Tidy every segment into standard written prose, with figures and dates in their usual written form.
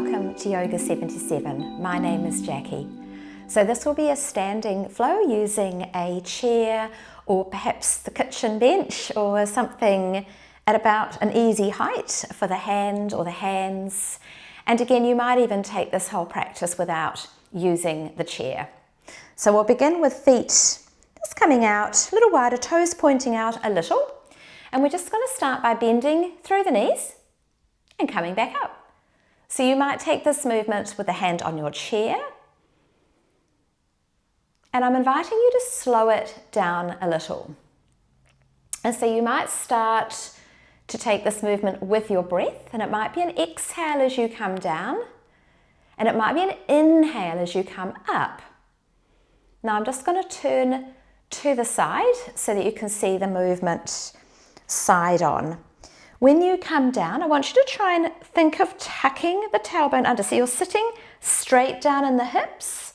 welcome to Yoga 77. My name is Jackie. So this will be a standing flow using a chair or perhaps the kitchen bench or something at about an easy height for the hand or the hands. And again, you might even take this whole practice without using the chair. So we'll begin with feet just coming out a little wider, toes pointing out a little. And we're just going to start by bending through the knees and coming back up. So you might take this movement with the hand on your chair, and I'm inviting you to slow it down a little. And so you might start to take this movement with your breath, and it might be an exhale as you come down, and it might be an inhale as you come up. Now I'm just going to turn to the side so that you can see the movement side on. When you come down, I want you to try and think of tucking the tailbone under. So you're sitting straight down in the hips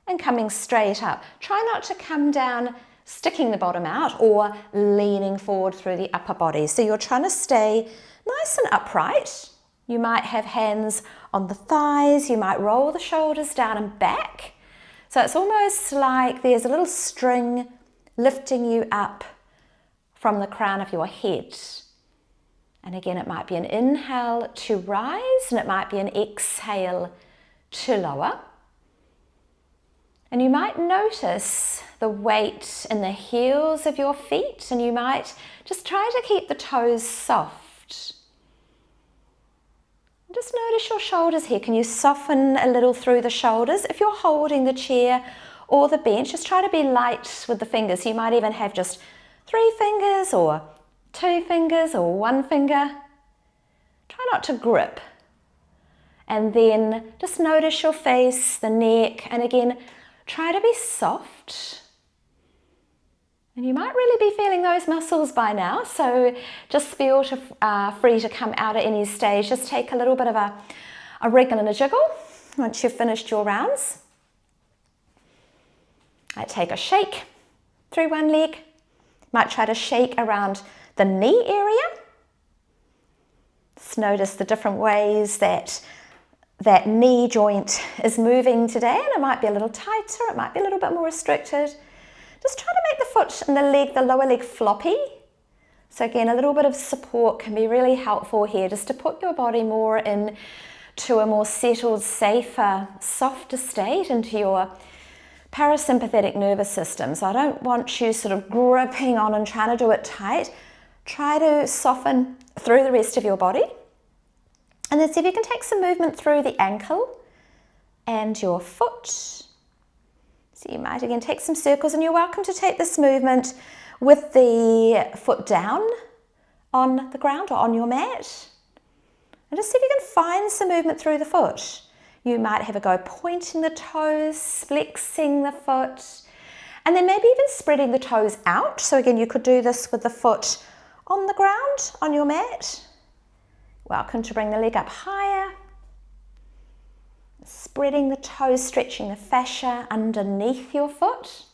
and coming straight up. Try not to come down sticking the bottom out or leaning forward through the upper body. So you're trying to stay nice and upright. You might have hands on the thighs. You might roll the shoulders down and back. So it's almost like there's a little string lifting you up from the crown of your head. And again, it might be an inhale to rise, and it might be an exhale to lower. And you might notice the weight in the heels of your feet, and you might just try to keep the toes soft. Just notice your shoulders here. Can you soften a little through the shoulders? If you're holding the chair or the bench, just try to be light with the fingers. You might even have just 3 fingers or 2 fingers or 1 finger. Try not to grip. And then just notice your face, the neck, and again, try to be soft. And you might really be feeling those muscles by now, so just feel free to come out at any stage. Just take a little bit of a wriggle and a jiggle once you've finished your rounds. I take a shake through one leg. Might try to shake around the knee area. Just notice the different ways that knee joint is moving today, and it might be a little tighter, it might be a little bit more restricted. Just try to make the foot and the lower leg floppy. So again, a little bit of support can be really helpful here, just to put your body more into a more settled, safer, softer state, into your parasympathetic nervous system. So I don't want you sort of gripping on and trying to do it tight. Try to soften through the rest of your body. And then see if you can take some movement through the ankle and your foot. So you might again take some circles, and you're welcome to take this movement with the foot down on the ground or on your mat. And just see if you can find some movement through the foot. You might have a go pointing the toes, flexing the foot, and then maybe even spreading the toes out. So again, you could do this with the foot on the ground, on your mat. Welcome to bring the leg up higher. Spreading the toes, stretching the fascia underneath your foot.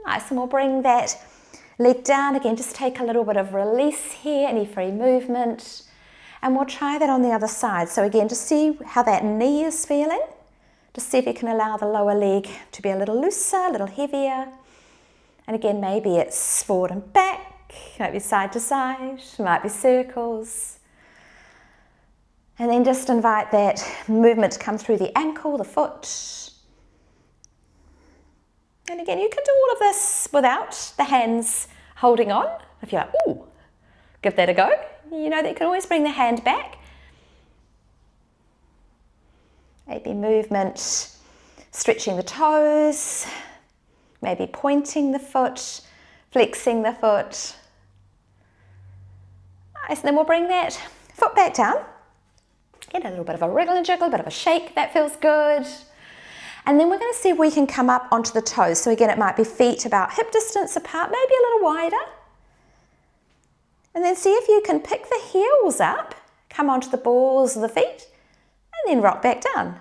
Nice, and we'll bring that leg down. Again, just take a little bit of release here, any free movement. And we'll try that on the other side. So again, just see how that knee is feeling. Just see if you can allow the lower leg to be a little looser, a little heavier. And again, maybe it's forward and back. Might be side to side, might be circles. And then just invite that movement to come through the ankle, the foot. And again, you can do all of this without the hands holding on. If you're like, ooh, give that a go. You know that you can always bring the hand back. Maybe movement, stretching the toes, maybe pointing the foot, flexing the foot. Nice, and then we'll bring that foot back down. Get a little bit of a wriggle and jiggle, a bit of a shake, that feels good. And then we're going to see if we can come up onto the toes. So again, it might be feet about hip distance apart, maybe a little wider. And then see if you can pick the heels up, come onto the balls of the feet, and then rock back down.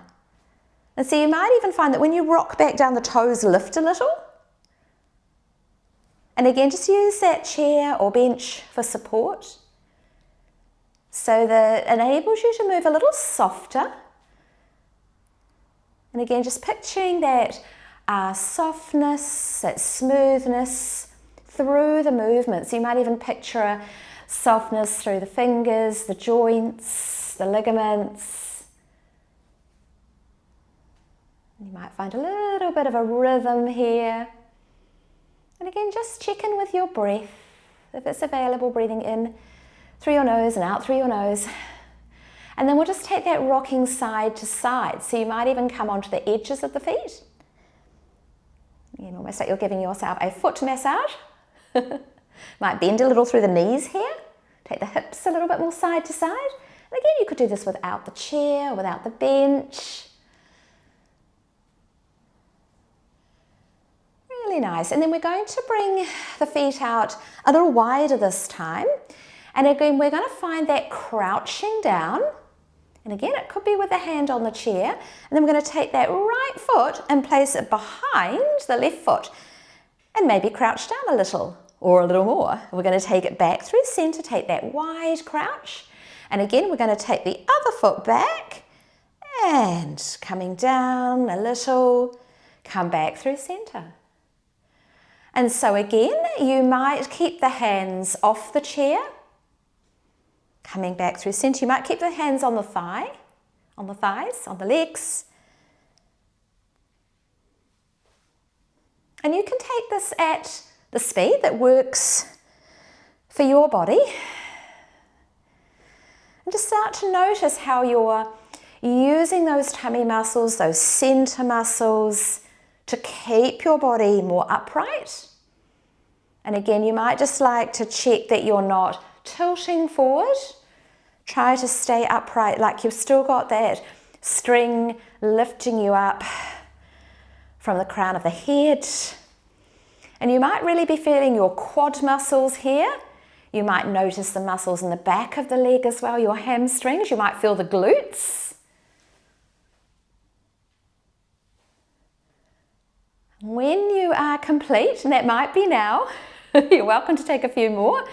And so you might even find that when you rock back down, the toes lift a little. And again, just use that chair or bench for support. So that enables you to move a little softer. And again, just picturing that softness, that smoothness through the movements. You might even picture a softness through the fingers, the joints, the ligaments. You might find a little bit of a rhythm here. And again, just check in with your breath. If it's available, breathing in through your nose and out through your nose. And then we'll just take that rocking side to side. So you might even come onto the edges of the feet. Again, almost like you're giving yourself a foot massage. Might bend a little through the knees here. Take the hips a little bit more side to side. And again, you could do this without the chair, without the bench. Really nice. And then we're going to bring the feet out a little wider this time. And again, we're going to find that crouching down. And again, it could be with a hand on the chair. And then we're going to take that right foot and place it behind the left foot. And maybe crouch down a little or a little more. We're going to take it back through center, take that wide crouch. And again, we're going to take the other foot back and coming down a little, come back through center. And so again, you might keep the hands off the chair, coming back through center. You might keep the hands on the thigh, on the thighs, on the legs. And you can take this at the speed that works for your body. And just start to notice how you're using those tummy muscles, those center muscles, to keep your body more upright. And again, you might just like to check that you're not tilting forward. Try to stay upright, like you've still got that string lifting you up from the crown of the head. And you might really be feeling your quad muscles here. You might notice the muscles in the back of the leg as well, your hamstrings. You might feel the glutes. When you are complete, and that might be now, you're welcome to take a few more.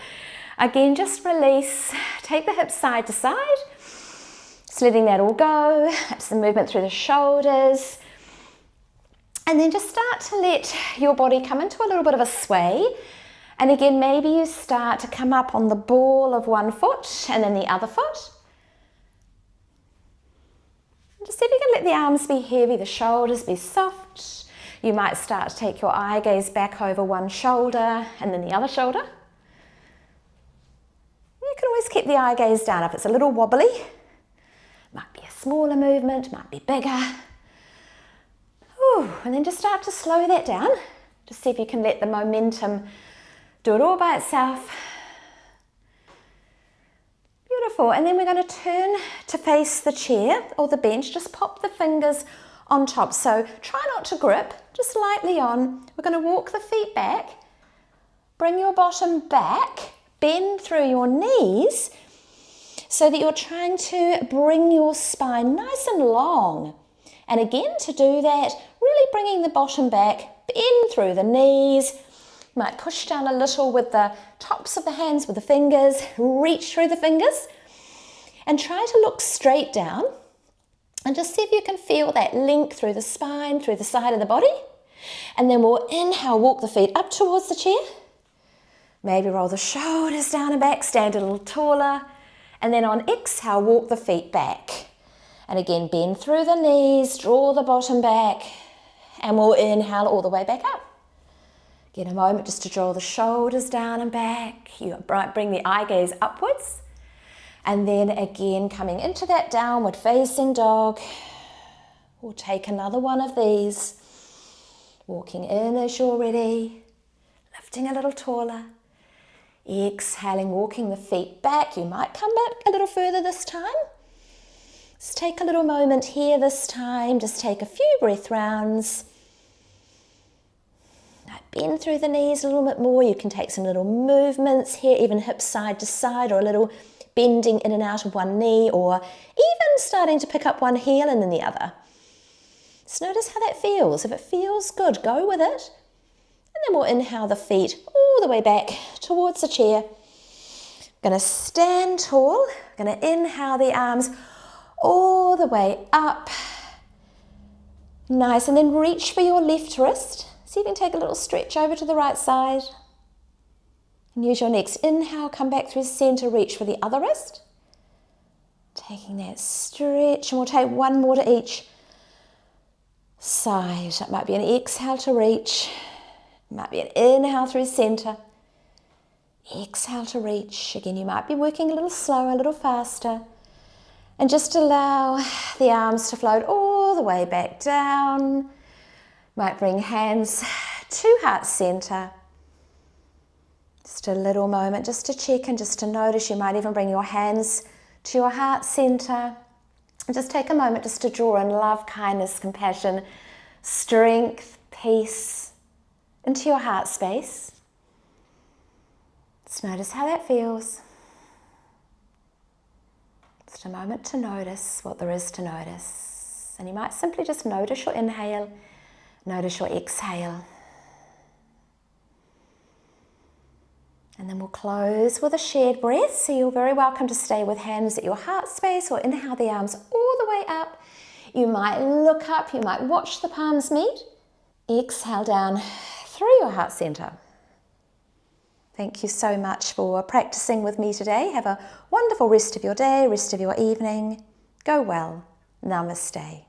Again, just release, take the hips side to side, just letting that all go. That's the movement through the shoulders. And then just start to let your body come into a little bit of a sway. And again, maybe you start to come up on the ball of one foot and then the other foot. Just see if you can let the arms be heavy, the shoulders be soft. You might start to take your eye gaze back over one shoulder and then the other shoulder. You can always keep the eye gaze down if it's a little wobbly. Might be a smaller movement, might be bigger. Ooh, and then just start to slow that down. Just see if you can let the momentum do it all by itself. Beautiful. And then we're going to turn to face the chair or the bench. Just pop the fingers on top. So try not to grip, just lightly on. We're going to walk the feet back. Bring your bottom back. Bend through your knees so that you're trying to bring your spine nice and long. And again, to do that, really bringing the bottom back, bend through the knees. You might push down a little with the tops of the hands with the fingers, reach through the fingers, and try to look straight down. And just see if you can feel that link through the spine, through the side of the body. And then we'll inhale, walk the feet up towards the chair. Maybe roll the shoulders down and back, stand a little taller. And then on exhale, walk the feet back. And again, bend through the knees, draw the bottom back, and we'll inhale all the way back up. Get a moment just to draw the shoulders down and back. You might bring the eye gaze upwards. And then again, coming into that downward facing dog. We'll take another one of these. Walking in as you're ready. Lifting a little taller. Exhaling, walking the feet back. You might come back a little further this time. Just take a little moment here this time. Just take a few breath rounds. Bend through the knees a little bit more. You can take some little movements here, even hips side to side, or a little bending in and out of one knee, or even starting to pick up one heel and then the other. Just notice how that feels. If it feels good, go with it. And then we'll inhale the feet all the way back towards the chair. Going to stand tall. Going to inhale the arms all the way up. Nice, and then reach for your left wrist. So you can take a little stretch over to the right side. And use your next inhale, come back through center, reach for the other wrist. Taking that stretch, and we'll take one more to each side. It might be an exhale to reach. It might be an inhale through center. Exhale to reach. Again, you might be working a little slower, a little faster. And just allow the arms to float all the way back down. Might bring hands to heart center. Just a little moment just to check and just to notice. You might even bring your hands to your heart center. And just take a moment just to draw in love, kindness, compassion, strength, peace into your heart space. Just notice how that feels. Just a moment to notice what there is to notice. And you might simply just notice your inhale, notice your exhale. And then we'll close with a shared breath. So you're very welcome to stay with hands at your heart space or inhale the arms all the way up. You might look up, you might watch the palms meet. Exhale down through your heart center. Thank you so much for practicing with me today. Have a wonderful rest of your day, rest of your evening. Go well. Namaste.